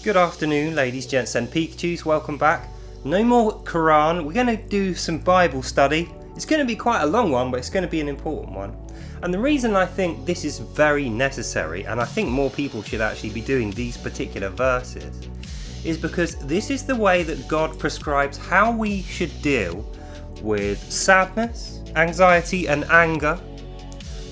Good afternoon, ladies, gents and Pikachus, welcome back. No more Quran, we're going to do some Bible study. It's going to be quite a long one, but it's going to be an important one. And the reason I think this is very necessary, and I think more people should actually be doing these particular verses, is because this is the way that God prescribes how we should deal with sadness, anxiety and anger,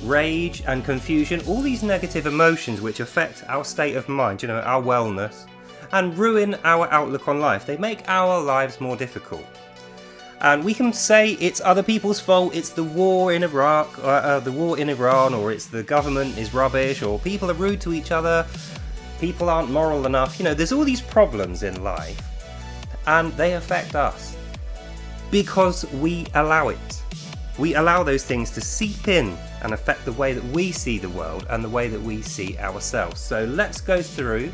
rage and confusion, all these negative emotions which affect our state of mind, our wellness, and ruin our outlook on life. They make our lives more difficult. And we can say it's other people's fault, it's the war in Iraq, the war in Iran, or it's the government is rubbish, or people are rude to each other, people aren't moral enough. There's all these problems in life, and they affect us because we allow it. We allow those things to seep in and affect the way that we see the world and the way that we see ourselves. So let's go through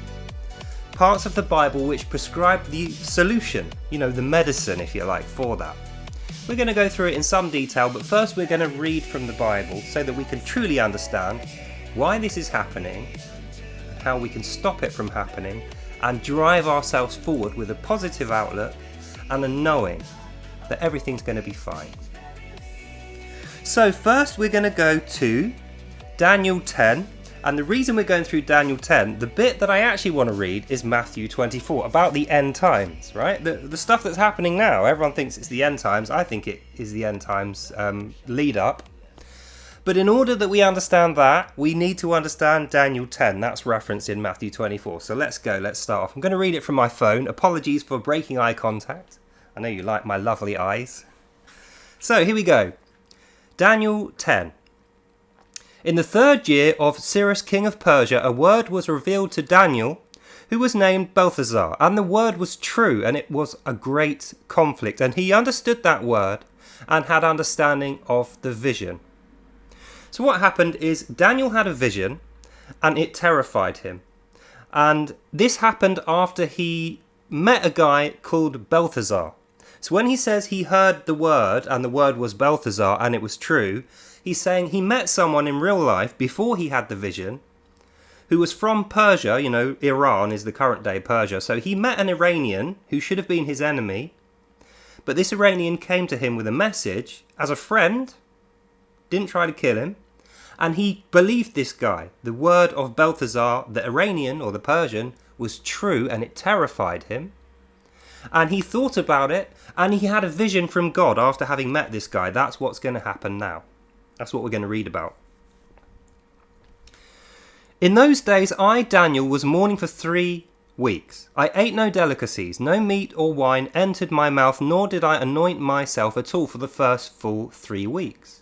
parts of the Bible which prescribe the solution, the medicine, if you like, for that. We're going to go through it in some detail, but first we're going to read from the Bible so that we can truly understand why this is happening, how we can stop it from happening, and drive ourselves forward with a positive outlook and a knowing that everything's going to be fine. So first we're going to go to Daniel 10. And the reason we're going through Daniel 10, the bit that I actually want to read is Matthew 24, about the end times, right? The stuff that's happening now, everyone thinks it's the end times. I think it is the end times lead up. But in order that we understand that, we need to understand Daniel 10. That's referenced in Matthew 24. So let's go, let's start off. I'm going to read it from my phone. Apologies for breaking eye contact. I know you like my lovely eyes. So here we go. Daniel 10. In the 3rd year of Cyrus king of Persia, a word was revealed to Daniel, who was named Belteshazzar, and the word was true, and it was a great conflict, and he understood that word and had understanding of the vision. So what happened is Daniel had a vision, and it terrified him. And this happened after he met a guy called Belteshazzar. So when he says he heard the word, and the word was Belteshazzar, and it was true, he's saying he met someone in real life before he had the vision who was from Persia. Iran is the current day Persia. So he met an Iranian who should have been his enemy. But this Iranian came to him with a message as a friend, didn't try to kill him. And he believed this guy. The word of Belteshazzar, the Iranian or the Persian, was true and it terrified him. And he thought about it and he had a vision from God after having met this guy. That's what's going to happen now. That's what we're going to read about. In those days, I, Daniel, was mourning for 3 weeks. I ate no delicacies, no meat or wine entered my mouth, nor did I anoint myself at all for the first full 3 weeks.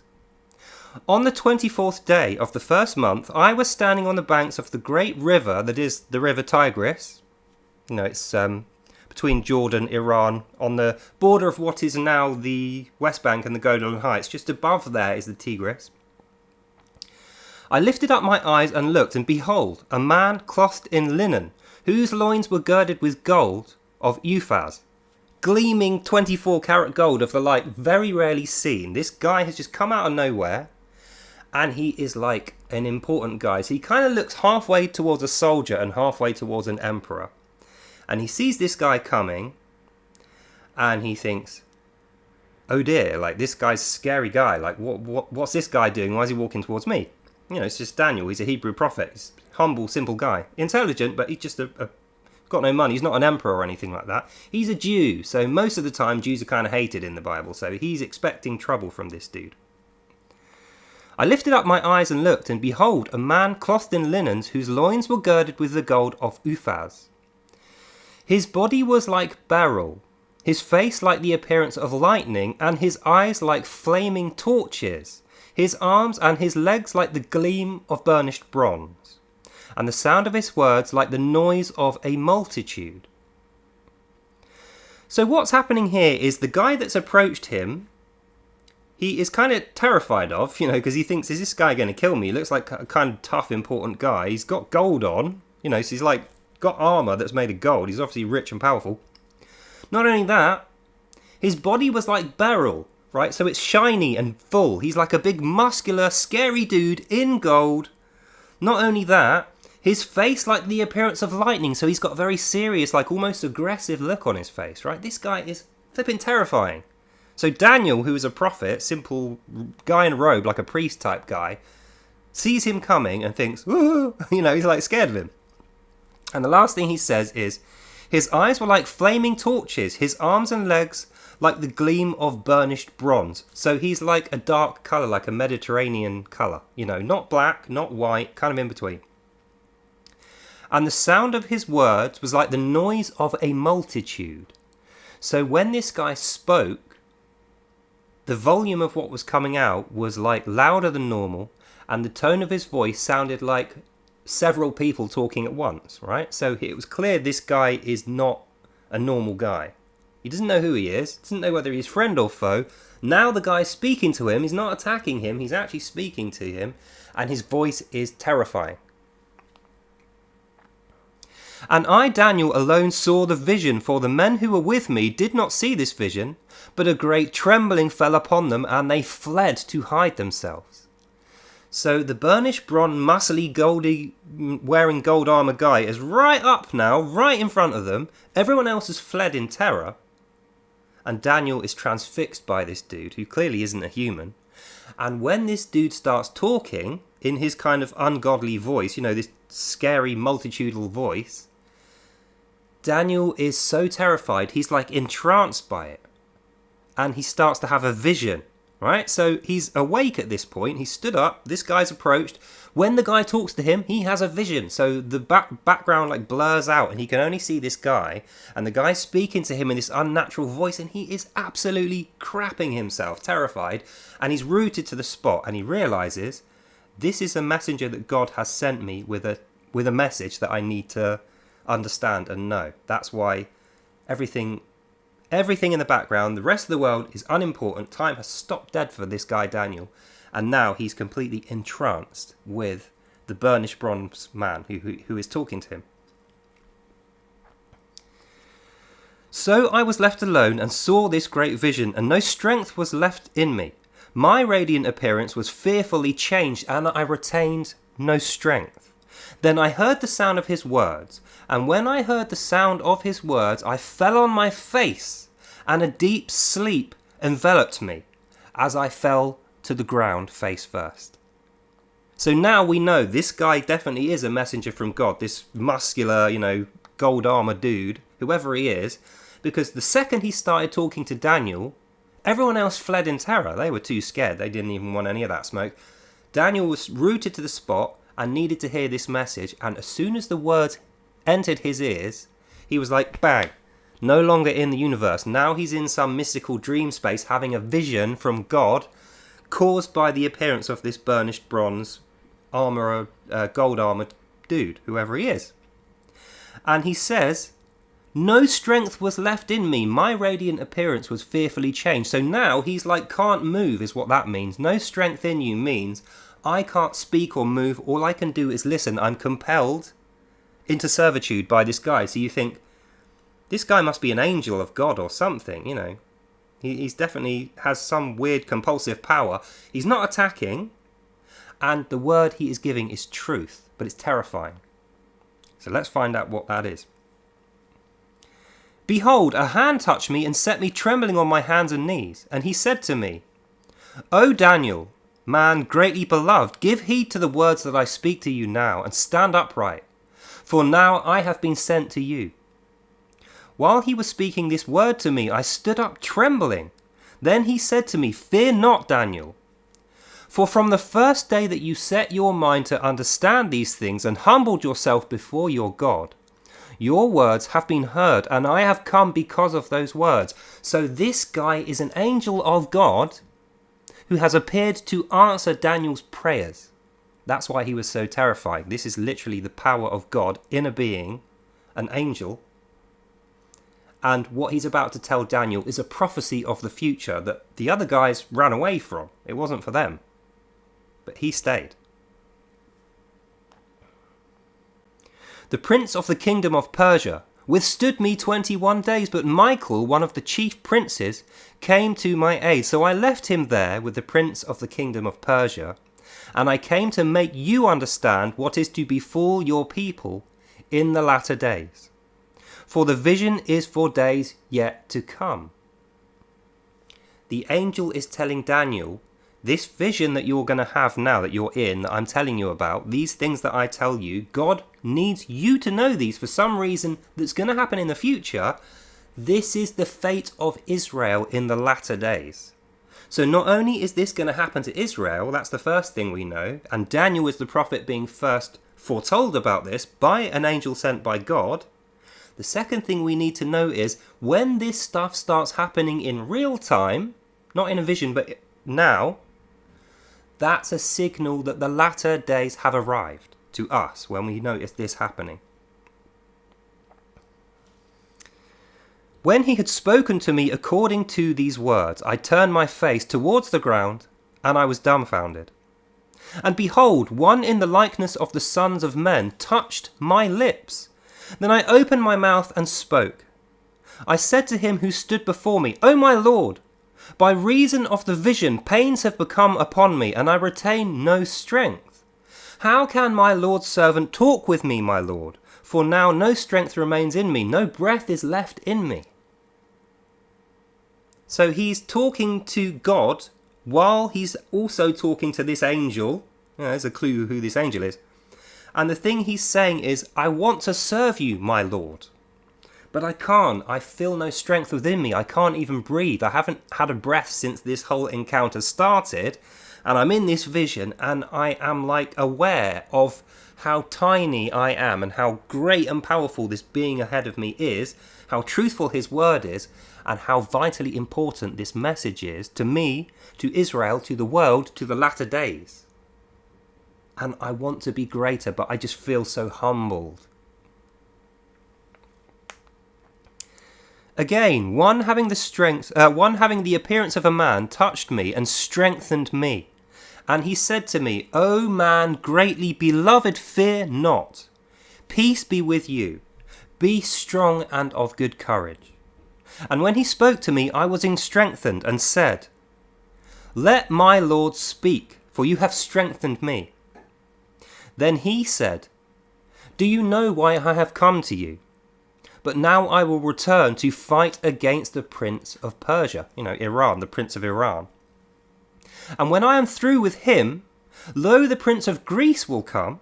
On the 24th day of the first month, I was standing on the banks of the great river, that is the river Tigris. It's between Jordan, Iran, on the border of what is now the West Bank and the Golan Heights. Just above there is the Tigris. I lifted up my eyes and looked, and behold, a man clothed in linen, whose loins were girded with gold of Uphaz, gleaming 24-karat gold of the like very rarely seen. This guy has just come out of nowhere, and he is like an important guy. So he kind of looks halfway towards a soldier and halfway towards an emperor. And he sees this guy coming, and he thinks, oh dear, this guy's a scary guy. What's this guy doing? Why is he walking towards me? It's just Daniel. He's a Hebrew prophet. He's a humble, simple guy. Intelligent, but he's just got no money. He's not an emperor or anything like that. He's a Jew, so most of the time Jews are kind of hated in the Bible, so he's expecting trouble from this dude. I lifted up my eyes and looked, and behold, a man clothed in linens, whose loins were girded with the gold of Uphaz. His body was like beryl, his face like the appearance of lightning, and his eyes like flaming torches, his arms and his legs like the gleam of burnished bronze, and the sound of his words like the noise of a multitude. So what's happening here is the guy that's approached him, he is kind of terrified of, because he thinks, is this guy going to kill me? He looks like a kind of tough, important guy. He's got gold on, so he's got armour that's made of gold. He's obviously rich and powerful. Not only that, his body was like beryl, right? So it's shiny and full. He's like a big, muscular, scary dude in gold. Not only that, His face like the appearance of lightning, so he's got a very serious, like almost aggressive look on his face, right? This guy is flipping terrifying. So Daniel, who is a prophet, simple guy in a robe, like a priest type guy, sees him coming and thinks, ooh, he's like scared of him. And the last thing he says is, his eyes were like flaming torches, his arms and legs like the gleam of burnished bronze. So he's like a dark colour, like a Mediterranean colour. Not black, not white, kind of in between. And the sound of his words was like the noise of a multitude. So when this guy spoke, the volume of what was coming out was like louder than normal, and the tone of his voice sounded like several people talking at once, right? So it was clear this guy is not a normal guy. He doesn't know who he is, doesn't know whether he's friend or foe. Now the guy's speaking to him, he's not attacking him, he's actually speaking to him, and his voice is terrifying. And I, Daniel, alone saw the vision, for the men who were with me did not see this vision, but a great trembling fell upon them, and they fled to hide themselves. So the burnished bronze, muscly, goldy, wearing gold armour guy is right up now, right in front of them. Everyone else has fled in terror. And Daniel is transfixed by this dude, who clearly isn't a human. And when this dude starts talking, in his kind of ungodly voice, this scary, multitudinal voice, Daniel is so terrified, he's like entranced by it. And he starts to have a vision. Right, so he's awake at this point. He stood up. This guy's approached. When the guy talks to him, he has a vision. So the background like blurs out, and he can only see this guy. And the guy's speaking to him in this unnatural voice, and he is absolutely crapping himself, terrified. And he's rooted to the spot, and he realizes this is a messenger that God has sent me with a message that I need to understand and know. That's why everything in the background, the rest of the world is unimportant. Time has stopped dead for this guy Daniel, and now he's completely entranced with the burnished bronze man who is talking to him. So I was left alone and saw this great vision, and no strength was left in me. My radiant appearance was fearfully changed, and I retained no strength. Then I heard the sound of his words, and when I heard the sound of his words, I fell on my face, and a deep sleep enveloped me, as I fell to the ground face first. So now we know this guy definitely is a messenger from God, this muscular, gold armor dude, whoever he is, because the second he started talking to Daniel, everyone else fled in terror. They were too scared. They didn't even want any of that smoke. Daniel was rooted to the spot and needed to hear this message, and as soon as the words entered his ears, he was like, bang, no longer in the universe. Now he's in some mystical dream space having a vision from God caused by the appearance of this burnished bronze gold armoured dude, whoever he is. And he says, no strength was left in me. My radiant appearance was fearfully changed. So now he's like, can't move is what that means. No strength in you means I can't speak or move. All I can do is listen. I'm compelled into servitude by this guy. So you think, this guy must be an angel of God or something, He's definitely has some weird compulsive power. He's not attacking, and the word he is giving is truth, but it's terrifying. So let's find out what that is. Behold, a hand touched me and set me trembling on my hands and knees. And he said to me, O Daniel, man greatly beloved, give heed to the words that I speak to you now, and stand upright. For now I have been sent to you. While he was speaking this word to me, I stood up trembling. Then he said to me, fear not, Daniel. For from the first day that you set your mind to understand these things and humbled yourself before your God, your words have been heard, and I have come because of those words. So this guy is an angel of God who has appeared to answer Daniel's prayers. That's why he was so terrified. This is literally the power of God in a being, an angel. And what he's about to tell Daniel is a prophecy of the future that the other guys ran away from. It wasn't for them. But he stayed. The prince of the kingdom of Persia withstood me 21 days, but Michael, one of the chief princes, came to my aid. So I left him there with the prince of the kingdom of Persia, and I came to make you understand what is to befall your people in the latter days. For the vision is for days yet to come. The angel is telling Daniel, this vision that you're going to have now, that you're in, that I'm telling you about, these things that I tell you, God needs you to know these for some reason that's going to happen in the future. This is the fate of Israel in the latter days. So not only is this going to happen to Israel, that's the first thing we know, and Daniel is the prophet being first foretold about this by an angel sent by God. The second thing we need to know is when this stuff starts happening in real time, not in a vision but now, that's a signal that the latter days have arrived to us when we notice this happening. When he had spoken to me according to these words, I turned my face towards the ground, and I was dumbfounded. And behold, one in the likeness of the sons of men touched my lips. Then I opened my mouth and spoke. I said to him who stood before me, O my Lord, by reason of the vision pains have become upon me, and I retain no strength. How can my Lord's servant talk with me, my Lord? For now no strength remains in me, no breath is left in me. So he's talking to God while he's also talking to this angel. There's a clue who this angel is. And the thing he's saying is, I want to serve you, my Lord. But I can't. I feel no strength within me. I can't even breathe. I haven't had a breath since this whole encounter started. And I'm in this vision and I am like aware of how tiny I am and how great and powerful this being ahead of me is, how truthful his word is, and how vitally important this message is to me, to Israel, to the world, to the latter days. And I want to be greater, but I just feel so humbled. Again, one having the appearance of a man touched me and strengthened me. And he said to me, O man greatly beloved, fear not. Peace be with you. Be strong and of good courage. And when he spoke to me, I was strengthened and said, Let my Lord speak, for you have strengthened me. Then he said, Do you know why I have come to you? But now I will return to fight against the prince of Persia, Iran, the prince of Iran. And when I am through with him, lo, the prince of Greece will come.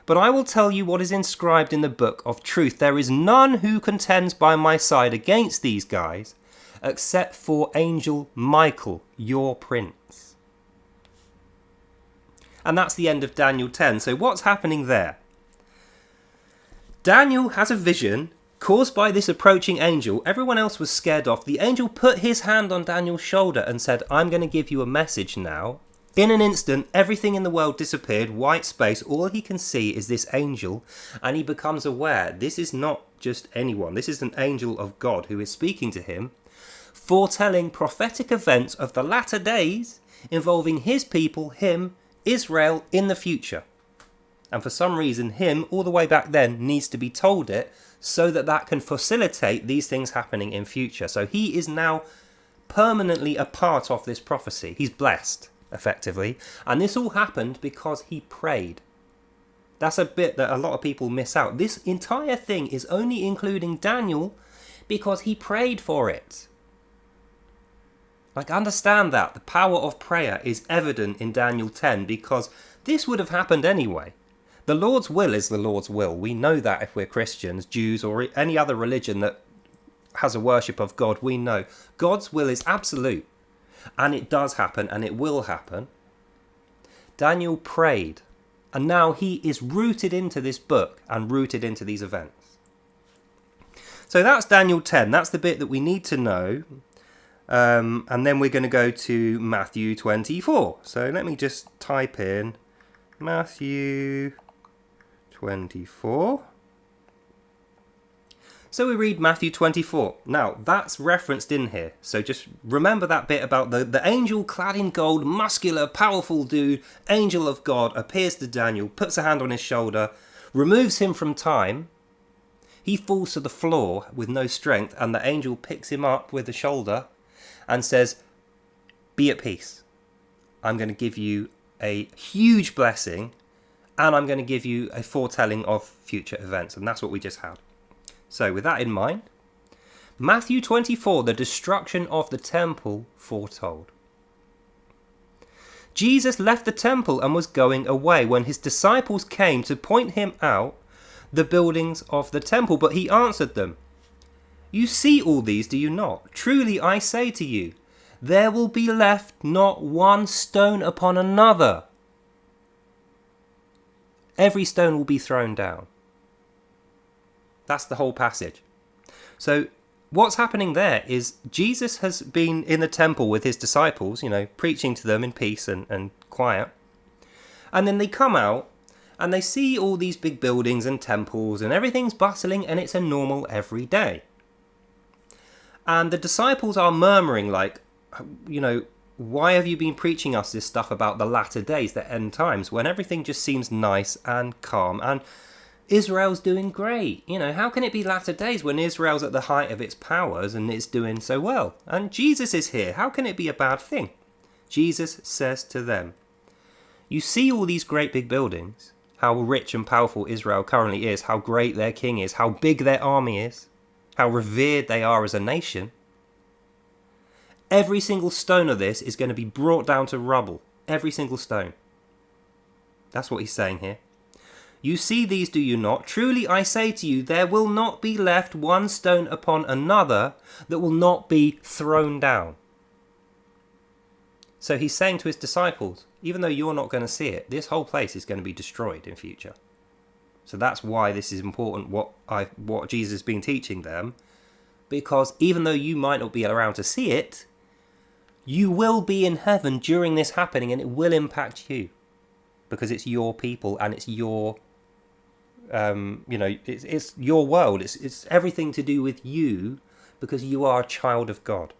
But I will tell you what is inscribed in the book of truth. There is none who contends by my side against these guys, except for Angel Michael, your prince. And that's the end of Daniel 10. So what's happening there? Daniel has a vision caused by this approaching angel. Everyone else was scared off. The angel put his hand on Daniel's shoulder and said, I'm going to give you a message now. In an instant, everything in the world disappeared, white space. All he can see is this angel, and he becomes aware this is not just anyone. This is an angel of God who is speaking to him, foretelling prophetic events of the latter days involving his people, him, Israel, in the future. And for some reason, him, all the way back then, needs to be told it so that can facilitate these things happening in future. So he is now permanently a part of this prophecy. He's blessed, effectively. And this all happened because he prayed. That's a bit that a lot of people miss out. This entire thing is only including Daniel because he prayed for it. Understand that. The power of prayer is evident in Daniel 10 because this would have happened anyway. The Lord's will is the Lord's will. We know that if we're Christians, Jews, or any other religion that has a worship of God, we know God's will is absolute. And it does happen, and it will happen. Daniel prayed, and now he is rooted into this book and rooted into these events. So that's Daniel 10. That's the bit that we need to know. And then we're going to go to Matthew 24. So let me just type in Matthew 24. So we read Matthew 24. Now, that's referenced in here. So just remember that bit about the angel clad in gold, muscular, powerful dude, angel of God, appears to Daniel, puts a hand on his shoulder, removes him from time. He falls to the floor with no strength, and the angel picks him up with the shoulder and says, be at peace. I'm going to give you a huge blessing, and I'm going to give you a foretelling of future events. And that's what we just had. So with that in mind, Matthew 24, the destruction of the temple foretold. Jesus left the temple and was going away when his disciples came to point him out the buildings of the temple. But he answered them, "You see all these, do you not? Truly I say to you, there will be left not one stone upon another. Every stone will be thrown down." That's the whole passage. So what's happening there is Jesus has been in the temple with his disciples, preaching to them in peace and quiet. And then they come out and they see all these big buildings and temples and everything's bustling and it's a normal everyday. And the disciples are murmuring like, why have you been preaching us this stuff about the latter days, the end times, when everything just seems nice and calm and Israel's doing great? How can it be latter days when Israel's at the height of its powers and it's doing so well? And Jesus is here. How can it be a bad thing? Jesus says to them, "You see all these great big buildings, how rich and powerful Israel currently is, how great their king is, how big their army is, how revered they are as a nation. Every single stone of this is going to be brought down to rubble. Every single stone." That's what he's saying here. "You see these, do you not? Truly I say to you, there will not be left one stone upon another that will not be thrown down." So he's saying to his disciples, even though you're not going to see it, this whole place is going to be destroyed in future. So that's why this is important, what Jesus has been teaching them. Because even though you might not be around to see it, you will be in heaven during this happening and it will impact you. Because it's your people and it's your, it's your world. It's everything to do with you because you are a child of God.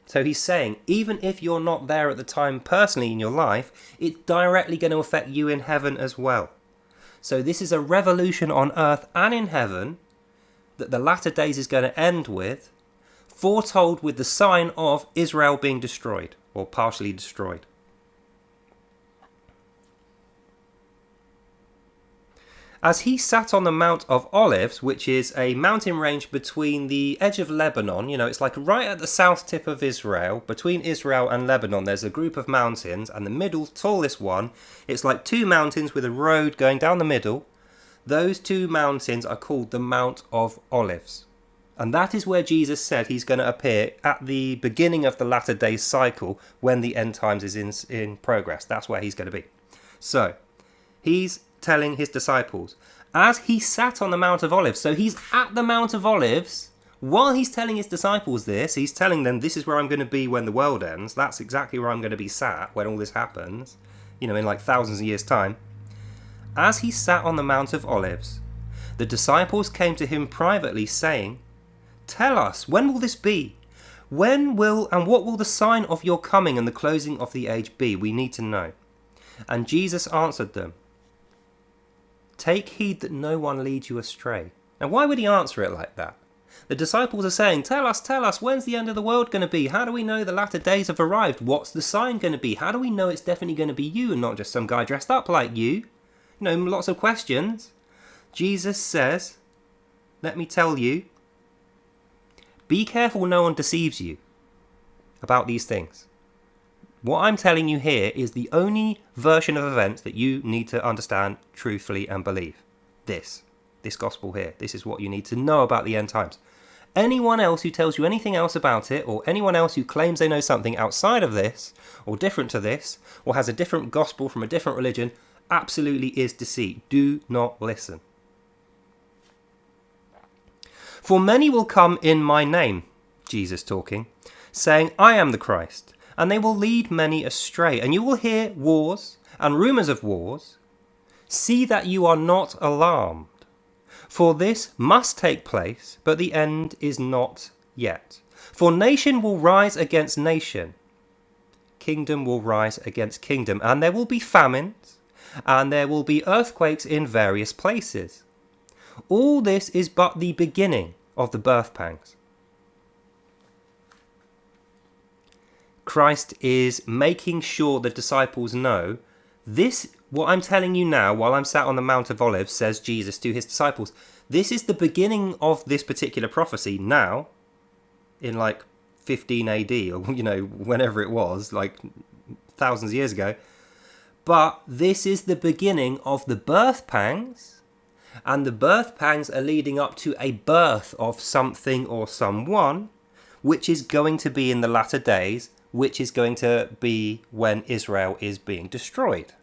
So he's saying, even if you're not there at the time personally in your life, it's directly going to affect you in heaven as well. So this is a revolution on earth and in heaven that the latter days is going to end with, foretold with the sign of Israel being destroyed or partially destroyed. As he sat on the Mount of Olives, which is a mountain range between the edge of Lebanon, it's like right at the south tip of Israel, between Israel and Lebanon, there's a group of mountains, and the middle, tallest one, it's like two mountains with a road going down the middle. Those two mountains are called the Mount of Olives. And that is where Jesus said he's going to appear at the beginning of the latter days cycle when the end times is in progress. That's where he's going to be. So, he's telling his disciples, as he sat on the Mount of Olives, so he's at the Mount of Olives, while he's telling his disciples this, he's telling them this is where I'm going to be when the world ends, that's exactly where I'm going to be sat when all this happens, in like thousands of years' time. As he sat on the Mount of Olives, the disciples came to him privately, saying, "Tell us, when will this be? What will the sign of your coming and the closing of the age be? We need to know." And Jesus answered them, "Take heed that no one leads you astray." Now, why would he answer it like that? The disciples are saying, tell us, when's the end of the world going to be? How do we know the latter days have arrived? What's the sign going to be? How do we know it's definitely going to be you and not just some guy dressed up like you? Lots of questions. Jesus says, let me tell you, be careful no one deceives you about these things. What I'm telling you here is the only version of events that you need to understand truthfully and believe. This gospel here. This is what you need to know about the end times. Anyone else who tells you anything else about it, or anyone else who claims they know something outside of this, or different to this, or has a different gospel from a different religion, absolutely is deceit. Do not listen. "For many will come in my name," Jesus talking, "saying, I am the Christ. And they will lead many astray. And you will hear wars and rumours of wars. See that you are not alarmed. For this must take place, but the end is not yet. For nation will rise against nation. Kingdom will rise against kingdom. And there will be famines. And there will be earthquakes in various places. All this is but the beginning of the birth pangs." Christ is making sure the disciples know This, what I'm telling you now, while I'm sat on the Mount of Olives, says Jesus to his disciples, this is the beginning of this particular prophecy now, in like 15 AD, or, whenever it was, like thousands of years ago. But this is the beginning of the birth pangs, and the birth pangs are leading up to a birth of something or someone, which is going to be in the latter days, which is going to be when Israel is being destroyed.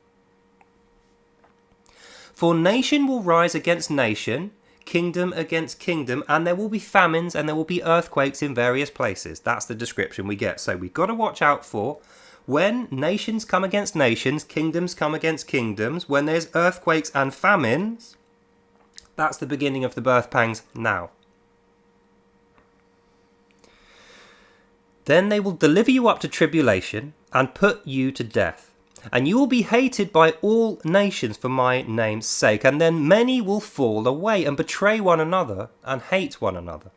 For nation will rise against nation, kingdom against kingdom, and there will be famines and there will be earthquakes in various places. That's the description we get. So we've got to watch out for when nations come against nations, kingdoms come against kingdoms, when there's earthquakes and famines. That's the beginning of the birth pangs now. Then they will deliver you up to tribulation and put you to death. And you will be hated by all nations for my name's sake. And then many will fall away and betray one another and hate one another.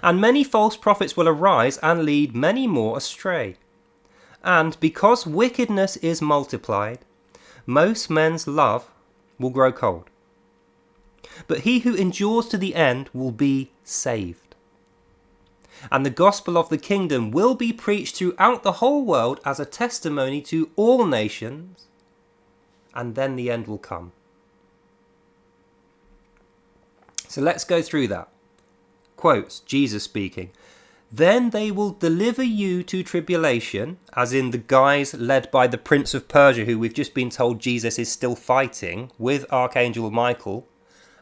And many false prophets will arise and lead many more astray. And because wickedness is multiplied, most men's love will grow cold. But he who endures to the end will be saved. And the gospel of the kingdom will be preached throughout the whole world as a testimony to all nations, and then the end will come. So let's go through that. Quotes, Jesus speaking. Then they will deliver you to tribulation, as in the guys led by the Prince of Persia, who we've just been told Jesus is still fighting with Archangel Michael.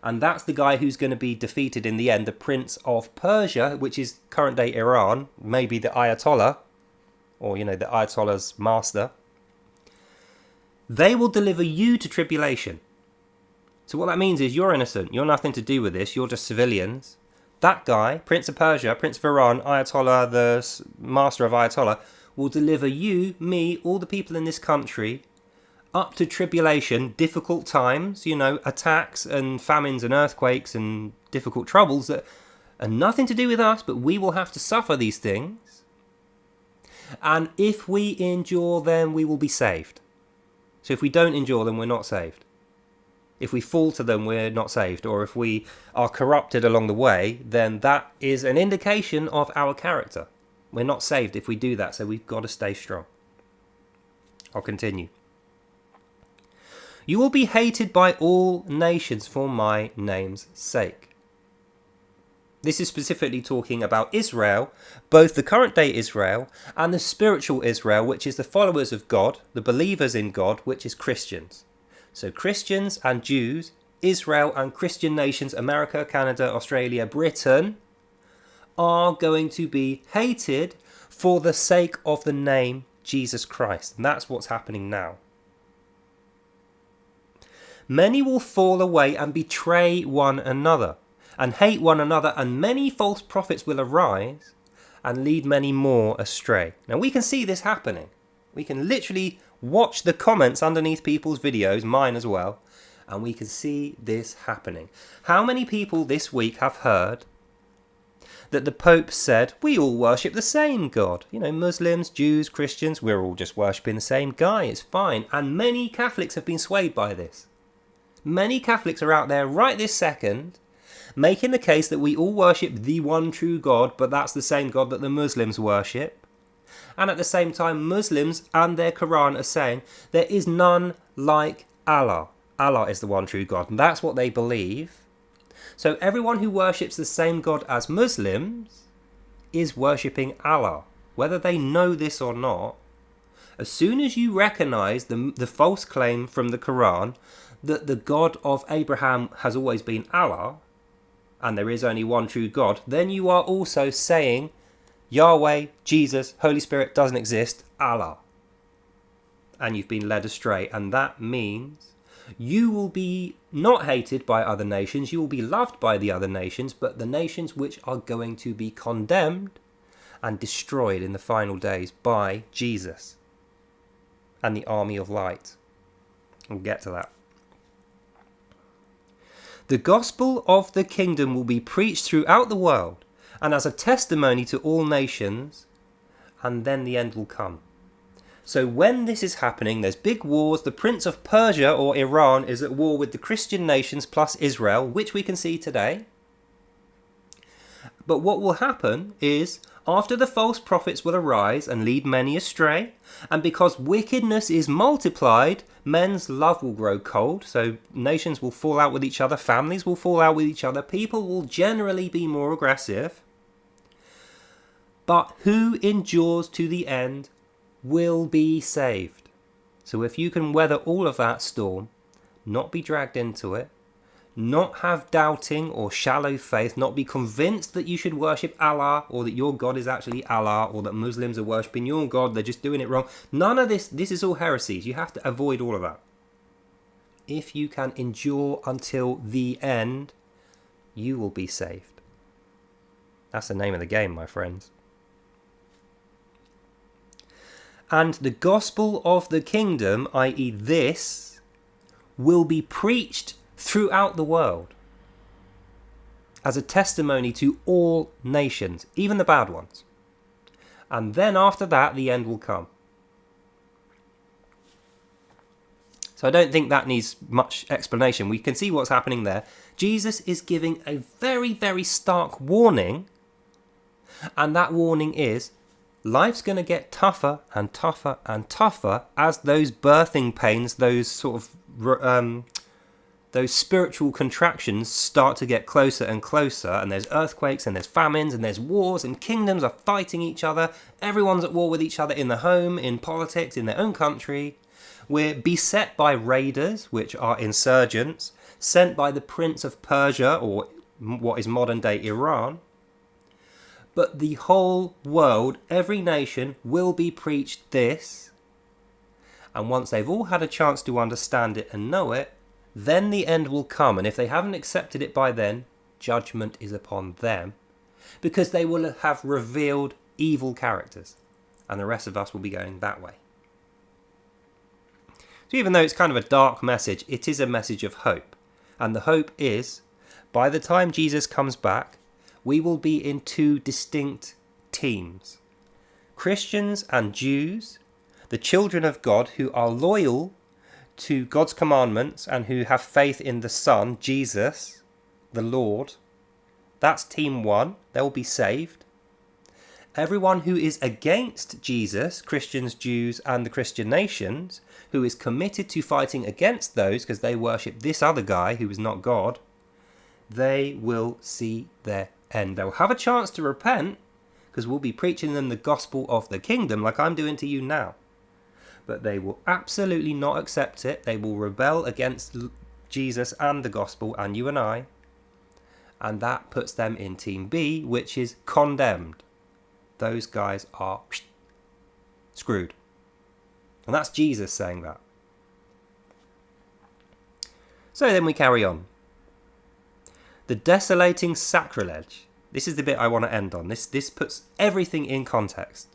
And that's the guy who's going to be defeated in the end, the Prince of Persia, which is current day Iran, maybe the Ayatollah, or, the Ayatollah's master. They will deliver you to tribulation. So what that means is you're innocent. You're nothing to do with this. You're just civilians. That guy, Prince of Persia, Prince of Iran, Ayatollah, the master of Ayatollah, will deliver you, me, all the people in this country up to tribulation, difficult times, attacks and famines and earthquakes and difficult troubles that are nothing to do with us, but we will have to suffer these things. And if we endure them, we will be saved. So if we don't endure them, we're not saved. If we fall to them, we're not saved. Or if we are corrupted along the way, then that is an indication of our character. We're not saved if we do that, so we've got to stay strong. I'll continue. You will be hated by all nations for my name's sake. This is specifically talking about Israel, both the current day Israel and the spiritual Israel, which is the followers of God, the believers in God, which is Christians. So Christians and Jews, Israel and Christian nations, America, Canada, Australia, Britain, are going to be hated for the sake of the name Jesus Christ. And that's what's happening now. Many will fall away and betray one another and hate one another, and many false prophets will arise and lead many more astray. Now we can see this happening. We can literally watch the comments underneath people's videos, mine as well, and we can see this happening. How many people this week have heard that the Pope said, we all worship the same God? Muslims, Jews, Christians, we're all just worshipping the same guy, it's fine. And many Catholics have been swayed by this. Many Catholics are out there right this second making the case that we all worship the one true God, but that's the same God that the Muslims worship. And at the same time, Muslims and their Quran are saying there is none like Allah. Allah is the one true God, and that's what they believe. So everyone who worships the same God as Muslims is worshipping Allah, whether they know this or not. As soon as you recognize the false claim from the Quran that the God of Abraham has always been Allah, and there is only one true God, then you are also saying Yahweh, Jesus, Holy Spirit doesn't exist, Allah. And you've been led astray, and that means you will be not hated by other nations, you will be loved by the other nations, but the nations which are going to be condemned and destroyed in the final days by Jesus and the army of light. We'll get to that. The gospel of the kingdom will be preached throughout the world and as a testimony to all nations, and then the end will come. So when this is happening, there's big wars. The Prince of Persia, or Iran, is at war with the Christian nations plus Israel, which we can see today. But what will happen is, after the false prophets will arise and lead many astray, and because wickedness is multiplied, men's love will grow cold, so nations will fall out with each other, families will fall out with each other, people will generally be more aggressive. But who endures to the end will be saved. So if you can weather all of that storm, not be dragged into it, not have doubting or shallow faith, not be convinced that you should worship Allah or that your God is actually Allah or that Muslims are worshipping your God, they're just doing it wrong. None of this is all heresies. You have to avoid all of that. If you can endure until the end, you will be saved. That's the name of the game, my friends. And the gospel of the kingdom, i.e. this, will be preached throughout the world as a testimony to all nations, even the bad ones. And then after that, the end will come. So I don't think that needs much explanation. We can see what's happening there. Jesus is giving a very, very stark warning. And that warning is, life's going to get tougher and tougher and tougher as those birthing pains, those sort of those spiritual contractions start to get closer and closer, and there's earthquakes and there's famines and there's wars and kingdoms are fighting each other. Everyone's at war with each other in the home, in politics, in their own country. We're beset by raiders, which are insurgents, sent by the Prince of Persia, or what is modern day Iran. But the whole world, every nation, will be preached this. And once they've all had a chance to understand it and know it, then the end will come. And if they haven't accepted it by then, judgment is upon them. Because they will have revealed evil characters. And the rest of us will be going that way. So even though it's kind of a dark message, it is a message of hope. And the hope is, by the time Jesus comes back, we will be in two distinct teams. Christians and Jews, the children of God who are loyal to God's commandments and who have faith in the Son, Jesus, the Lord. That's team one. They'll be saved. Everyone who is against Jesus, Christians, Jews, and the Christian nations, who is committed to fighting against those because they worship this other guy who is not God, they will see their end. They'll have a chance to repent because we'll be preaching them the gospel of the kingdom like I'm doing to you now. But they will absolutely not accept it. They will rebel against Jesus and the gospel and you and I. And that puts them in team B, which is condemned. Those guys are screwed. And that's Jesus saying that. So then we carry on. The desolating sacrilege. This is the bit I want to end on. This puts everything in context.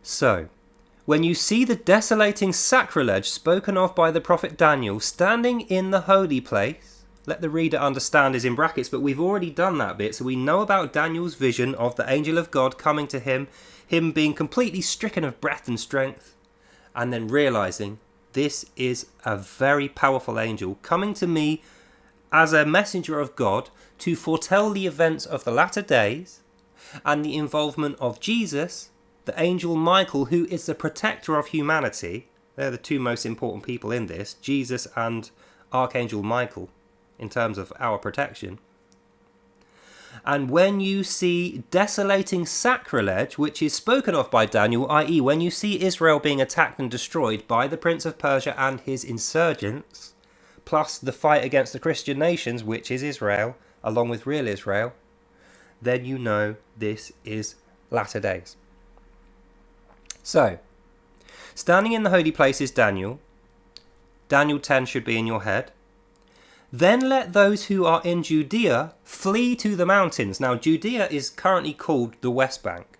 So, when you see the desolating sacrilege spoken of by the prophet Daniel standing in the holy place, let the reader understand is in brackets, but we've already done that bit, so we know about Daniel's vision of the angel of God coming to him being completely stricken of breath and strength, and then realizing this is a very powerful angel coming to me as a messenger of God to foretell the events of the latter days and the involvement of Jesus, the angel Michael, who is the protector of humanity. They're the two most important people in this, Jesus and Archangel Michael, in terms of our protection. And when you see desolating sacrilege, which is spoken of by Daniel, i.e. when you see Israel being attacked and destroyed by the Prince of Persia and his insurgents, plus the fight against the Christian nations, which is Israel, along with real Israel, then you know this is latter days. So, standing in the holy place is Daniel. Daniel 10 should be in your head. Then let those who are in Judea flee to the mountains. Now, Judea is currently called the West Bank.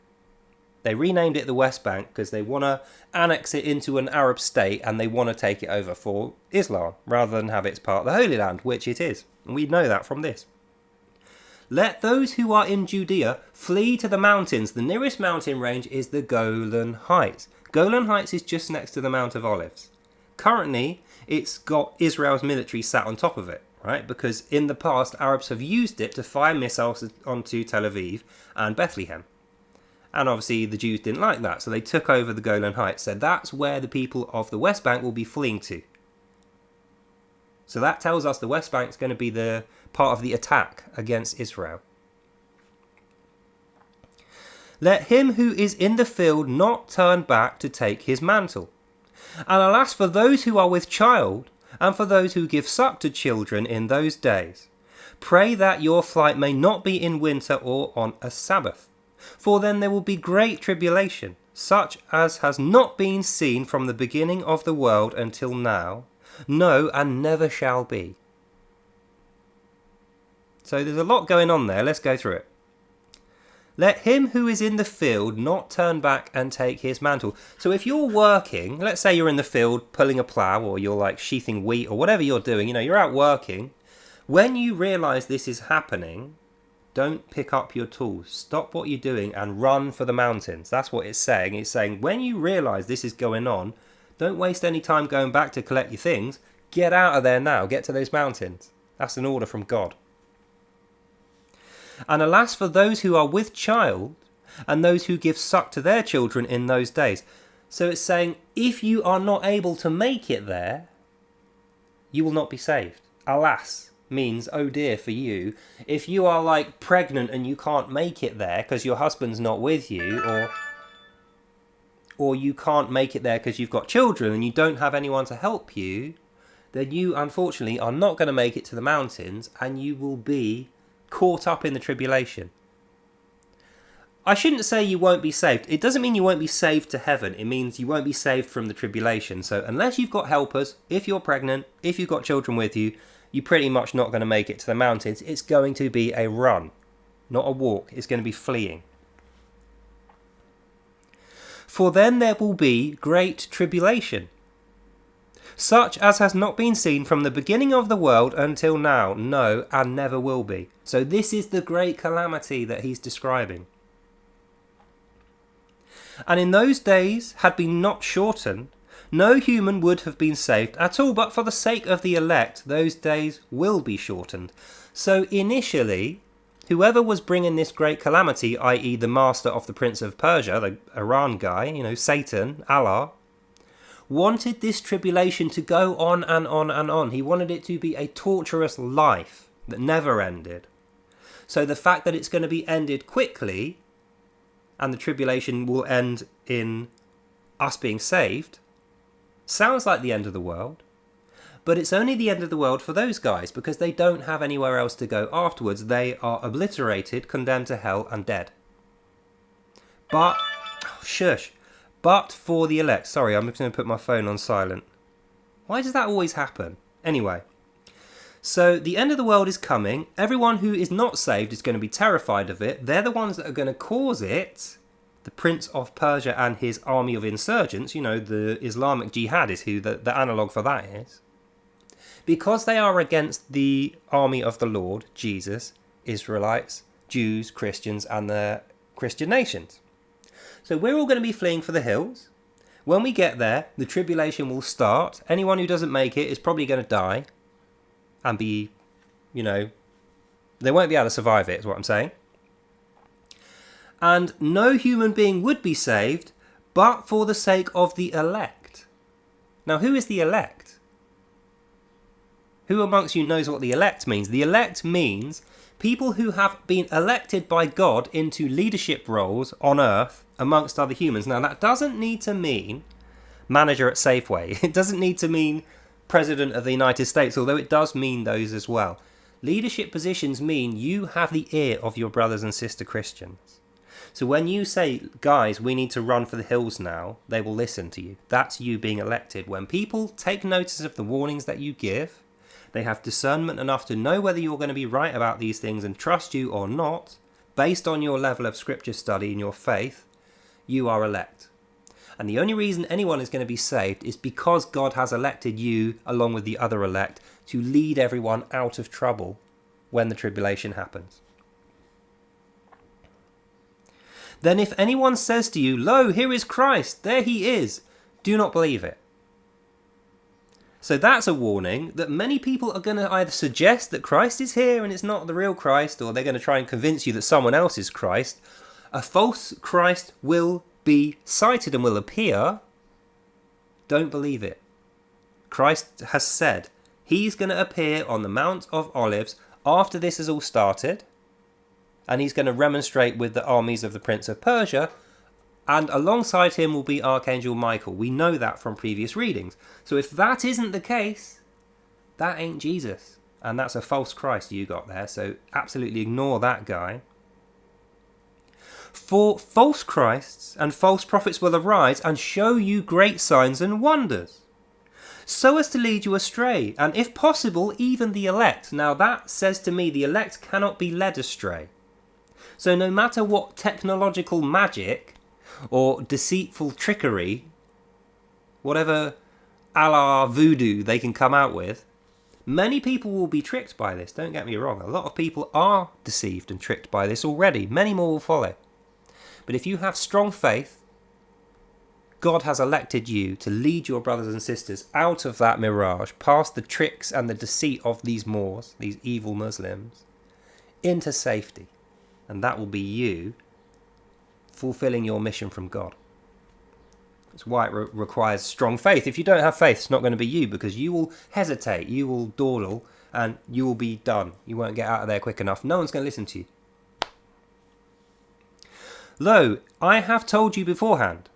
They renamed it the West Bank because they want to annex it into an Arab state and they want to take it over for Islam rather than have it as part of the Holy Land, which it is. And we know that from this. Let those who are in Judea flee to the mountains. The nearest mountain range is the Golan Heights. Golan Heights is just next to the Mount of Olives. Currently, it's got Israel's military sat on top of it, right? Because in the past, Arabs have used it to fire missiles onto Tel Aviv and Bethlehem. And obviously the Jews didn't like that, so they took over the Golan Heights. So that's where the people of the West Bank will be fleeing to. So that tells us the West Bank is going to be the part of the attack against Israel. Let him who is in the field not turn back to take his mantle. And alas for those who are with child, and for those who give suck to children in those days. Pray that your flight may not be in winter or on a Sabbath. For then there will be great tribulation, such as has not been seen from the beginning of the world until now, no, and never shall be. So there's a lot going on there. Let's go through it. Let him who is in the field not turn back and take his mantle. So if you're working, let's say you're in the field pulling a plough, or you're like sheathing wheat, or whatever you're doing, you're out working. When you realise this is happening, don't pick up your tools. Stop what you're doing and run for the mountains. That's what it's saying. It's saying when you realise this is going on, don't waste any time going back to collect your things. Get out of there now. Get to those mountains. That's an order from God. And alas for those who are with child, and those who give suck to their children in those days. So it's saying if you are not able to make it there, you will not be saved. Alas means oh dear for you. If you are like pregnant and you can't make it there because your husband's not with you, or you can't make it there because you've got children and you don't have anyone to help you, then you unfortunately are not going to make it to the mountains, and you will be caught up in the tribulation. I shouldn't say you won't be saved. It doesn't mean you won't be saved to heaven. It means you won't be saved from the tribulation. So unless you've got helpers, if you're pregnant, if you've got children with you, you're pretty much not going to make it to the mountains. It's going to be a run, not a walk. It's going to be fleeing. For then there will be great tribulation, such as has not been seen from the beginning of the world until now, no, and never will be. So this is the great calamity that he's describing. And in those days had been not shortened, no human would have been saved at all, but for the sake of the elect, those days will be shortened. So initially, whoever was bringing this great calamity, i.e. the master of the Prince of Persia, the Iran guy, Satan, Allah, wanted this tribulation to go on and on and on. He wanted it to be a torturous life that never ended. So the fact that it's going to be ended quickly, and the tribulation will end in us being saved, sounds like the end of the world. But it's only the end of the world for those guys, because they don't have anywhere else to go afterwards. They are obliterated, condemned to hell, and dead. But, but for the elect. Sorry, I'm just going to put my phone on silent. Why does that always happen? Anyway, so the end of the world is coming. Everyone who is not saved is going to be terrified of it. They're the ones that are going to cause it. The Prince of Persia and his army of insurgents, the Islamic Jihad is who the analogue for that is. Because they are against the army of the Lord, Jesus, Israelites, Jews, Christians, and the Christian nations. So we're all going to be fleeing for the hills. When we get there, the tribulation will start. Anyone who doesn't make it is probably going to die and be, they won't be able to survive it, is what I'm saying. And no human being would be saved, but for the sake of the elect. Now, who is the elect? Who amongst you knows what the elect means? The elect means people who have been elected by God into leadership roles on earth amongst other humans. Now, that doesn't need to mean manager at Safeway. It doesn't need to mean President of the United States, although it does mean those as well. Leadership positions mean you have the ear of your brothers and sister Christians. So when you say, guys, we need to run for the hills now, they will listen to you. That's you being elected. When people take notice of the warnings that you give, they have discernment enough to know whether you're going to be right about these things and trust you or not, based on your level of scripture study and your faith, you are elect. And the only reason anyone is going to be saved is because God has elected you, along with the other elect, to lead everyone out of trouble when the tribulation happens. Then if anyone says to you, 'Lo, here is Christ, there he is,' do not believe it." So that's a warning that many people are going to either suggest that Christ is here and it's not the real Christ, or they're going to try and convince you that someone else is Christ. A false Christ will be sighted and will appear. Don't believe it. Christ has said he's going to appear on the Mount of Olives after this has all started, and he's going to remonstrate with the armies of the Prince of Persia, and alongside him will be Archangel Michael. We know that from previous readings. So if that isn't the case, that ain't Jesus. And that's a false Christ you got there. So absolutely ignore that guy. "For false Christs and false prophets will arise and show you great signs and wonders, so as to lead you astray, and if possible, even the elect." Now that says to me the elect cannot be led astray. So no matter what technological magic or deceitful trickery, whatever a la voodoo they can come out with, many people will be tricked by this. Don't get me wrong. A lot of people are deceived and tricked by this already. Many more will follow. But if you have strong faith, God has elected you to lead your brothers and sisters out of that mirage, past the tricks and the deceit of these Moors, these evil Muslims, into safety. And that will be you fulfilling your mission from God. That's why it requires strong faith. If you don't have faith, it's not going to be you, because you will hesitate, you will dawdle, and you will be done. You won't get out of there quick enough. No one's going to listen to you. "Lo, I have told you beforehand.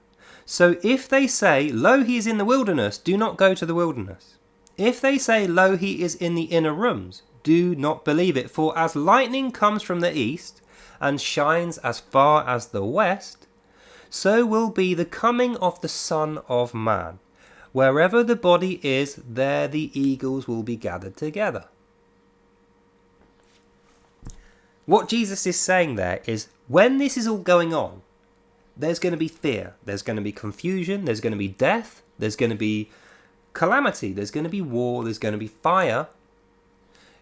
So if they say, 'Lo, he is in the wilderness,' do not go to the wilderness. If they say, 'Lo, he is in the inner rooms,' do not believe it. For as lightning comes from the east and shines as far as the west, so will be the coming of the Son of Man. Wherever the body is, there the eagles will be gathered together." What Jesus is saying there is, when this is all going on, there's going to be fear, there's going to be confusion, there's going to be death, there's going to be calamity, there's going to be war, there's going to be fire.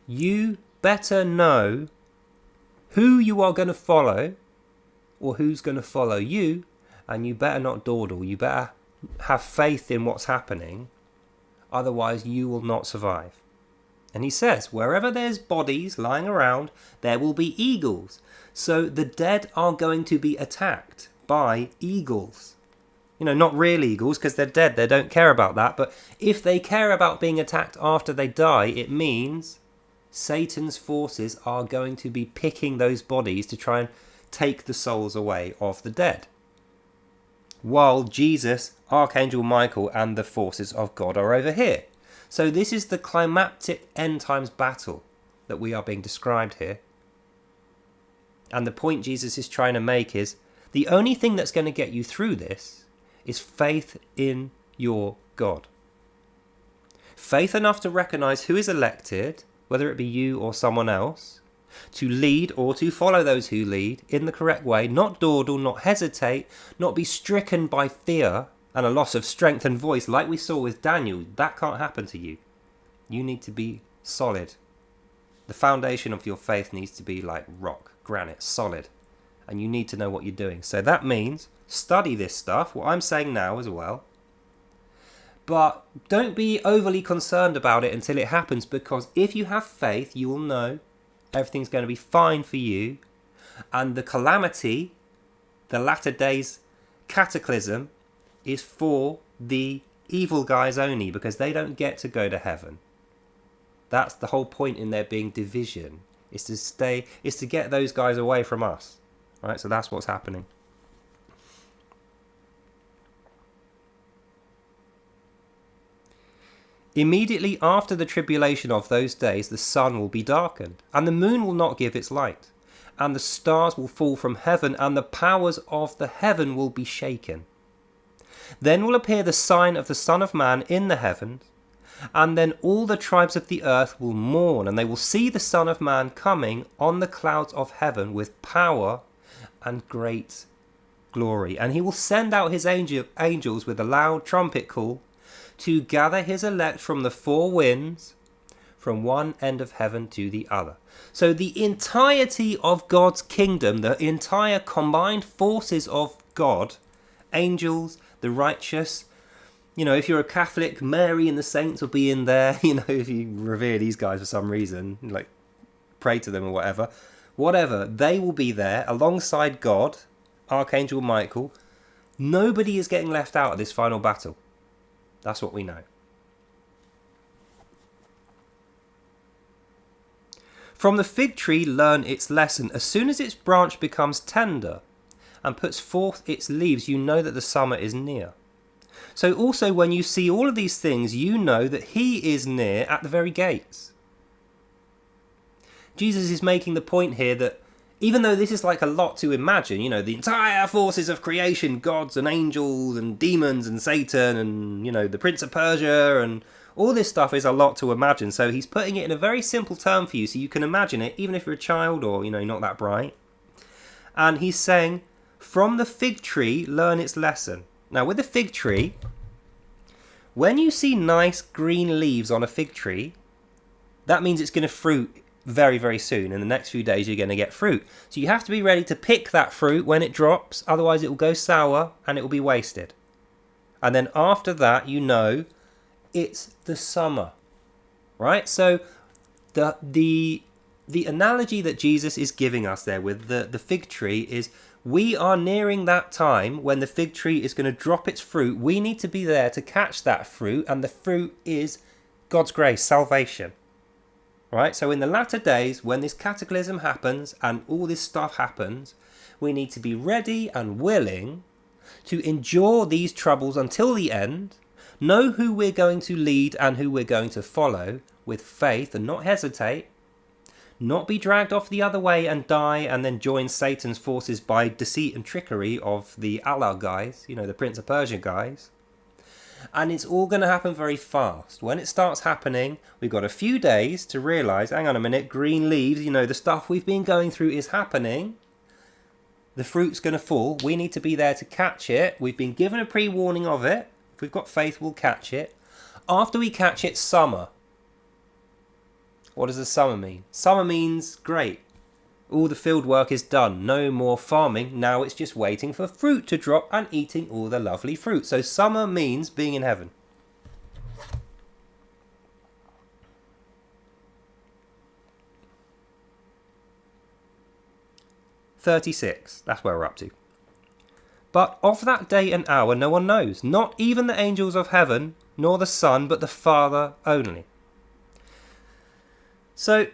You better know who you are going to follow, or who's going to follow you, and you better not dawdle. You better have faith in what's happening, otherwise you will not survive. And he says, wherever there's bodies lying around, there will be eagles. So the dead are going to be attacked by eagles. You know, not real eagles, because they're dead, they don't care about that. But if they care about being attacked after they die, it means Satan's forces are going to be picking those bodies to try and take the souls away of the dead, while Jesus, Archangel Michael, and the forces of God are over here. So this is the climactic end times battle that we are being described here. And the point Jesus is trying to make is, the only thing that's going to get you through this is faith in your God. Faith enough to recognize who is elected, whether it be you or someone else, to lead or to follow those who lead in the correct way, not dawdle, not hesitate, not be stricken by fear and a loss of strength and voice like we saw with Daniel. That can't happen to you. You need to be solid. The foundation of your faith needs to be like rock, granite, solid. And you need to know what you're doing. So that means study this stuff, what I'm saying now as well. But don't be overly concerned about it until it happens, because if you have faith, you will know everything's going to be fine for you. And the calamity, the latter days cataclysm, is for the evil guys only, because they don't get to go to heaven. That's the whole point in there being division, is to get those guys away from us. Right? So that's what's happening. Immediately after the tribulation of those days, the sun will be darkened, and the moon will not give its light, and the stars will fall from heaven, and the powers of the heaven will be shaken. Then will appear the sign of the Son of Man in the heavens, and then all the tribes of the earth will mourn, and they will see the Son of Man coming on the clouds of heaven with power and great glory. And he will send out his angels with a loud trumpet call, to gather his elect from the four winds, from one end of heaven to the other. So the entirety of God's kingdom, the entire combined forces of God, angels, the righteous, if you're a Catholic, Mary and the saints will be in there. If you revere these guys for some reason, like pray to them or whatever, they will be there alongside God, Archangel Michael. Nobody is getting left out of this final battle. That's what we know. From the fig tree learn its lesson. As soon as its branch becomes tender and puts forth its leaves, you know that the summer is near. So also when you see all of these things, you know that he is near at the very gates. Jesus is making the point here that even though this is like a lot to imagine, the entire forces of creation, gods and angels and demons and Satan and, the Prince of Persia and all this stuff is a lot to imagine. So he's putting it in a very simple term for you so you can imagine it, even if you're a child or, not that bright. And he's saying, from the fig tree, learn its lesson. Now, with the fig tree, when you see nice green leaves on a fig tree, that means it's going to fruit very, very soon. In the next few days, you're going to get fruit. So you have to be ready to pick that fruit when it drops. Otherwise, it will go sour and it will be wasted. And then after that, it's the summer, right? So the analogy that Jesus is giving us there with the fig tree is we are nearing that time when the fig tree is going to drop its fruit. We need to be there to catch that fruit, and the fruit is God's grace, salvation. Right? So in the latter days, when this cataclysm happens and all this stuff happens, we need to be ready and willing to endure these troubles until the end, know who we're going to lead and who we're going to follow with faith and not hesitate, not be dragged off the other way and die and then join Satan's forces by deceit and trickery of the Allah guys, the Prince of Persia guys. And it's all going to happen very fast. When it starts happening, we've got a few days to realise, hang on a minute, green leaves, the stuff we've been going through is happening. The fruit's going to fall. We need to be there to catch it. We've been given a pre-warning of it. If we've got faith, we'll catch it. After we catch it, summer. What does the summer mean? Summer means great. All the field work is done. No more farming. Now it's just waiting for fruit to drop and eating all the lovely fruit. So summer means being in heaven. (36). That's where we're up to. But of that day and hour no one knows, not even the angels of heaven, nor the Son, but the Father only. So,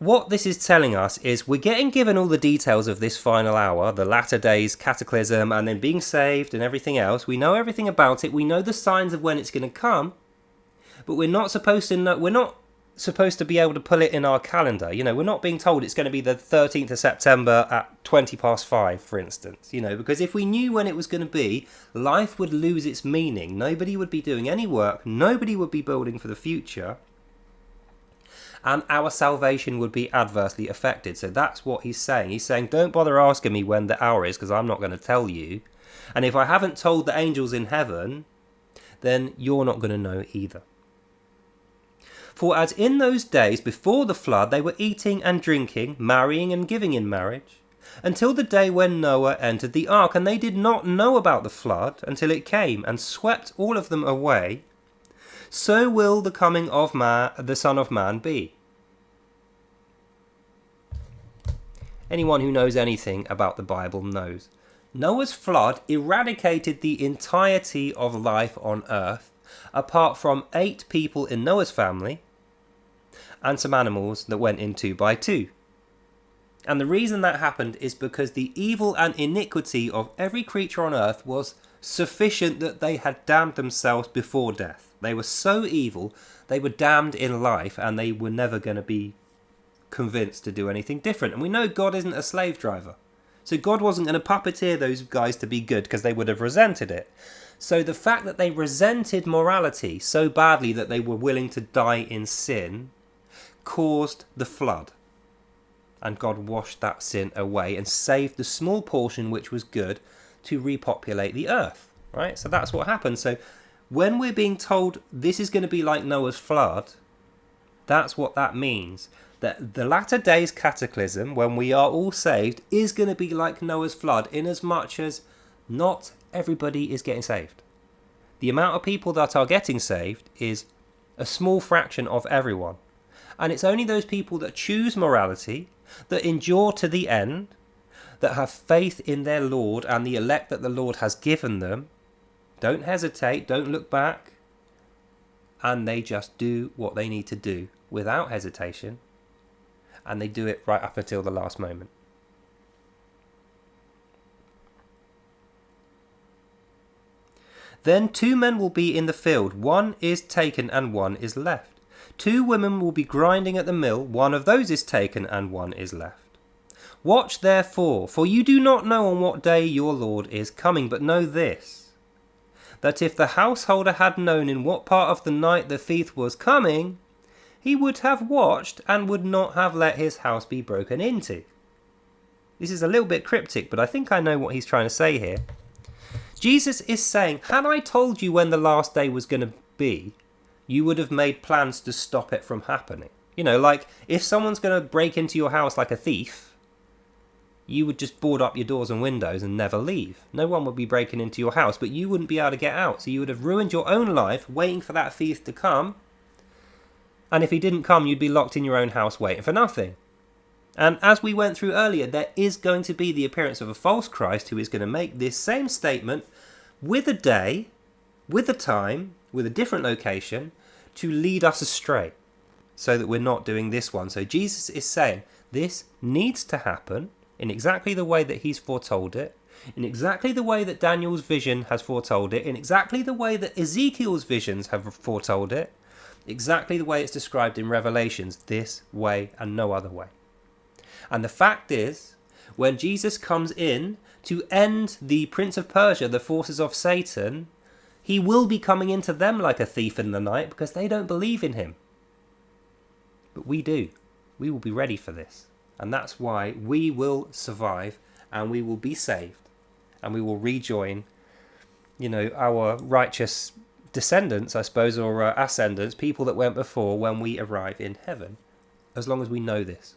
what this is telling us is we're getting given all the details of this final hour, the latter days cataclysm, and then being saved and everything else. We know everything about it. We know the signs of when it's going to come, but we're not supposed to know. We're not supposed to be able to pull it in our calendar. We're not being told it's going to be the 13th of September at 5:20, for instance. Because if we knew when it was going to be, life would lose its meaning. Nobody would be doing any work. Nobody would be building for the future. And our salvation would be adversely affected. So that's what he's saying. He's saying, don't bother asking me when the hour is, because I'm not going to tell you. And if I haven't told the angels in heaven, then you're not going to know either. For as in those days before the flood, they were eating and drinking, marrying and giving in marriage, until the day when Noah entered the ark. And they did not know about the flood until it came and swept all of them away. So will the coming of the Son of Man be. Anyone who knows anything about the Bible knows. Noah's flood eradicated the entirety of life on earth, apart from 8 people in Noah's family, and some animals that went in 2 by 2. And the reason that happened is because the evil and iniquity of every creature on earth was sufficient that they had damned themselves before death. They were so evil, they were damned in life, and they were never going to be convinced to do anything different. And we know God isn't a slave driver. So God wasn't going to puppeteer those guys to be good, because they would have resented it. So the fact that they resented morality so badly that they were willing to die in sin caused the flood. And God washed that sin away and saved the small portion which was good to repopulate the earth. Right? So that's what happened. So when we're being told this is going to be like Noah's flood, That's what that means. That the latter days cataclysm, when we are all saved, is going to be like Noah's flood, in as much as not everybody is getting saved. The amount of people that are getting saved is a small fraction of everyone. And it's only those people that choose morality, that endure to the end, that have faith in their Lord and the elect that the Lord has given them, don't hesitate, don't look back, and they just do what they need to do without hesitation, and they do it right up until the last moment. Then 2 men will be in the field, one is taken and one is left. 2 women will be grinding at the mill, one of those is taken and one is left. Watch therefore, for you do not know on what day your Lord is coming, but know this, that if the householder had known in what part of the night the thief was coming, he would have watched and would not have let his house be broken into. This is a little bit cryptic, but I think I know what he's trying to say here. Jesus is saying, had I told you when the last day was going to be, you would have made plans to stop it from happening. You know, like if someone's going to break into your house like a thief, you would just board up your doors and windows and never leave. No one would be breaking into your house, but you wouldn't be able to get out. So you would have ruined your own life waiting for that thief to come. And if he didn't come, you'd be locked in your own house waiting for nothing. And as we went through earlier, there is going to be the appearance of a false Christ who is going to make this same statement with a day, with a time, with a different location, to lead us astray, so that we're not doing this one. So Jesus is saying this needs to happen in exactly the way that he's foretold it, in exactly the way that Daniel's vision has foretold it, in exactly the way that Ezekiel's visions have foretold it, exactly the way it's described in Revelations, this way and no other way. And the fact is, when Jesus comes in to end the Prince of Persia, the forces of Satan, he will be coming into them like a thief in the night because they don't believe in him. But we do. We will be ready for this. And that's why we will survive and we will be saved and we will rejoin, our righteous descendants, I suppose, or ascendants, people that went before when we arrive in heaven, as long as we know this.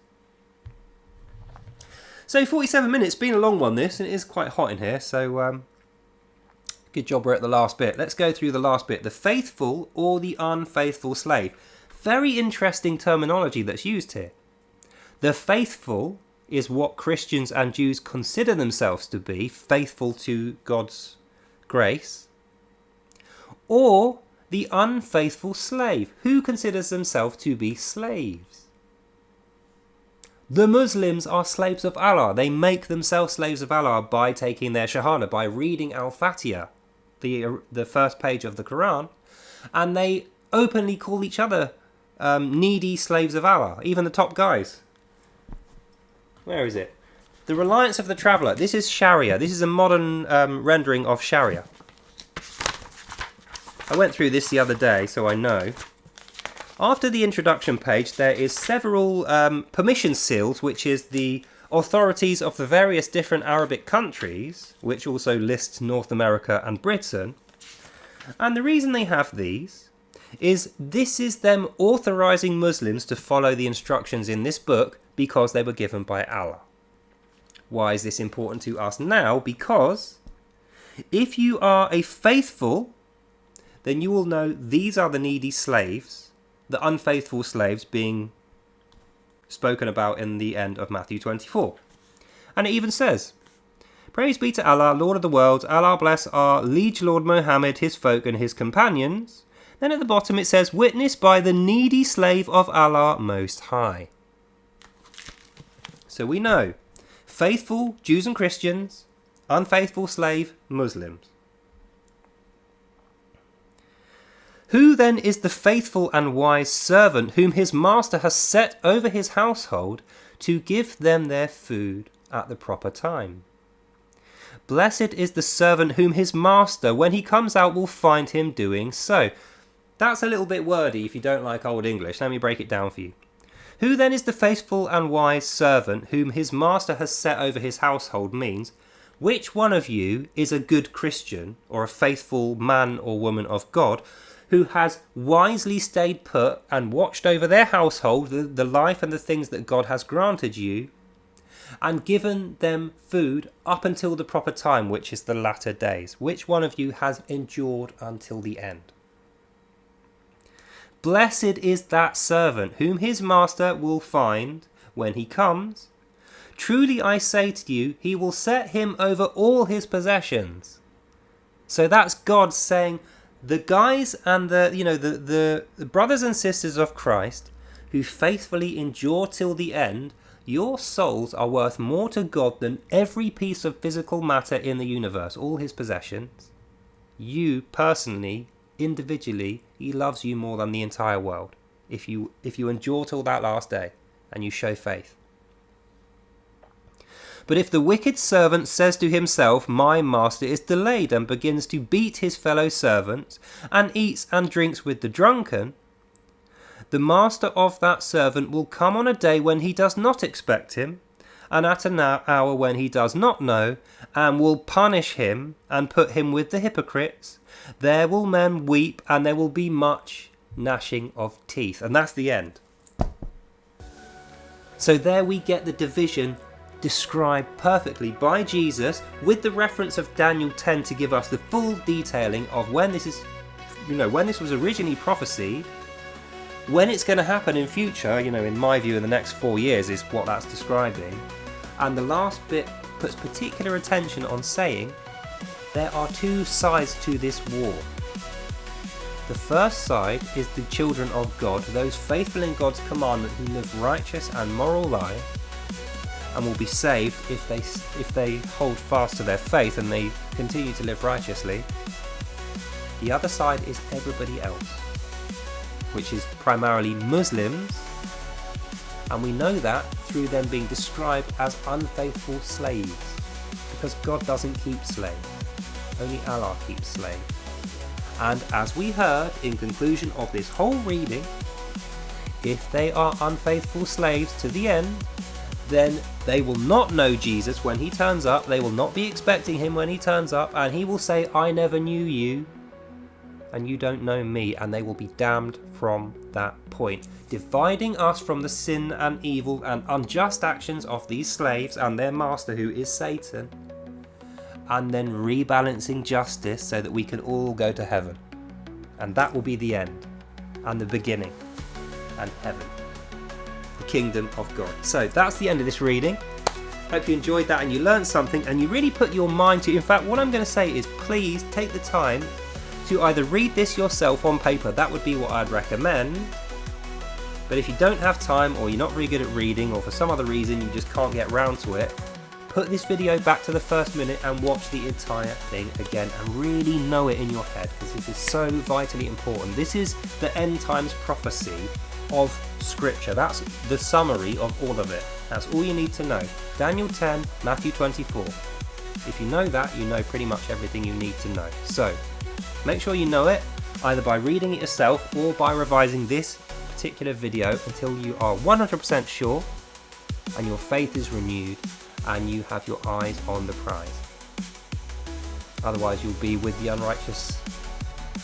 So 47 minutes, been a long one this, and it is quite hot in here, so good job we're at the last bit. Let's go through the last bit, the faithful or the unfaithful slave. Very interesting terminology that's used here. The faithful is what Christians and Jews consider themselves to be, faithful to God's grace. Or the unfaithful slave, who considers themselves to be slaves. The Muslims are slaves of Allah. They make themselves slaves of Allah by taking their Shahada, by reading Al-Fatiha, the first page of the Quran, and they openly call each other needy slaves of Allah, even the top guys. Where is it? The Reliance of the Traveller. This is Sharia. This is a modern rendering of Sharia. I went through this the other day, so I know. After the introduction page, there is several permission seals, which is the authorities of the various different Arabic countries, which also lists North America and Britain. And the reason they have these is this is them authorizing Muslims to follow the instructions in this book because they were given by Allah. Why is this important to us now? Because if you are a faithful, then you will know these are the needy slaves, the unfaithful slaves being spoken about in the end of Matthew 24. And it even says, "Praise be to Allah, Lord of the worlds. Allah bless our liege Lord Muhammad, his folk and his companions." Then at the bottom it says, "Witnessed by the needy slave of Allah Most High." So we know, faithful Jews and Christians, unfaithful slave Muslims. Who then is the faithful and wise servant whom his master has set over his household to give them their food at the proper time? Blessed is the servant whom his master, when he comes out, will find him doing so. That's a little bit wordy if you don't like Old English. Let me break it down for you. Who then is the faithful and wise servant whom his master has set over his household means, which one of you is a good Christian or a faithful man or woman of God, who has wisely stayed put and watched over their household, the life and the things that God has granted you, and given them food up until the proper time, which is the latter days? Which one of you has endured until the end? Blessed is that servant whom his master will find when he comes. Truly I say to you, he will set him over all his possessions. So that's God saying, the guys and the brothers and sisters of Christ who faithfully endure till the end, your souls are worth more to God than every piece of physical matter in the universe, all his possessions. You personally, individually, he loves you more than the entire world if you endure till that last day and you show faith. But if the wicked servant says to himself, my master is delayed, and begins to beat his fellow servants, and eats and drinks with the drunken, the master of that servant will come on a day when he does not expect him, and at an hour when he does not know, and will punish him, and put him with the hypocrites. There will men weep, and there will be much gnashing of teeth. And that's the end. So there we get the division described perfectly by Jesus, with the reference of Daniel 10 to give us the full detailing of when this was originally prophesied, when it's going to happen in future, in my view in the next 4 years is what that's describing. And the last bit puts particular attention on saying there are two sides to this war. The first side is the children of God, those faithful in God's commandment who live righteous and moral life, and will be saved if they hold fast to their faith and they continue to live righteously. The other side is everybody else, which is primarily Muslims, and we know that through them being described as unfaithful slaves, because God doesn't keep slaves, only Allah keeps slaves. And as we heard in conclusion of this whole reading, if they are unfaithful slaves to the end, then they will not know Jesus when he turns up, they will not be expecting him when he turns up, and he will say, I never knew you, and you don't know me, and they will be damned from that point, dividing us from the sin and evil and unjust actions of these slaves and their master, who is Satan, and then rebalancing justice so that we can all go to heaven. And that will be the end and the beginning, and heaven, the kingdom of God. So that's the end of this reading. Hope you enjoyed that and you learned something and you really put your mind to it. In fact, what I'm going to say is please take the time to either read this yourself on paper. That would be what I'd recommend. But if you don't have time, or you're not really good at reading, or for some other reason you just can't get round to it, put this video back to the first minute and watch the entire thing again and really know it in your head, because this is so vitally important. This is the end times prophecy of Scripture. That's the summary of all of it. That's all you need to know. Daniel 10, Matthew 24. If you know that, you know pretty much everything you need to know. So make sure you know it, either by reading it yourself or by revising this particular video until you are 100% sure and your faith is renewed and you have your eyes on the prize. Otherwise you'll be with the unrighteous,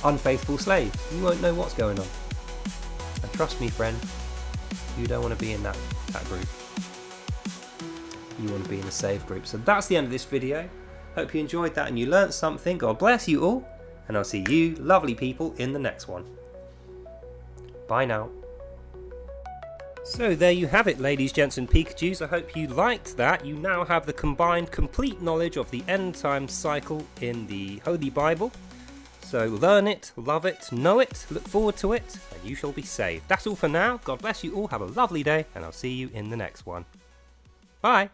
unfaithful slaves. You won't know what's going on. And trust me, friend, you don't want to be in that group. You want to be in the saved group. So that's the end of this video. Hope you enjoyed that and you learnt something. God bless you all. And I'll see you lovely people in the next one. Bye now. So there you have it, ladies, gents and Pikachus. I hope you liked that. You now have the combined complete knowledge of the end time cycle in the Holy Bible. So learn it, love it, know it, look forward to it, and you shall be saved. That's all for now. God bless you all. Have a lovely day, and I'll see you in the next one. Bye.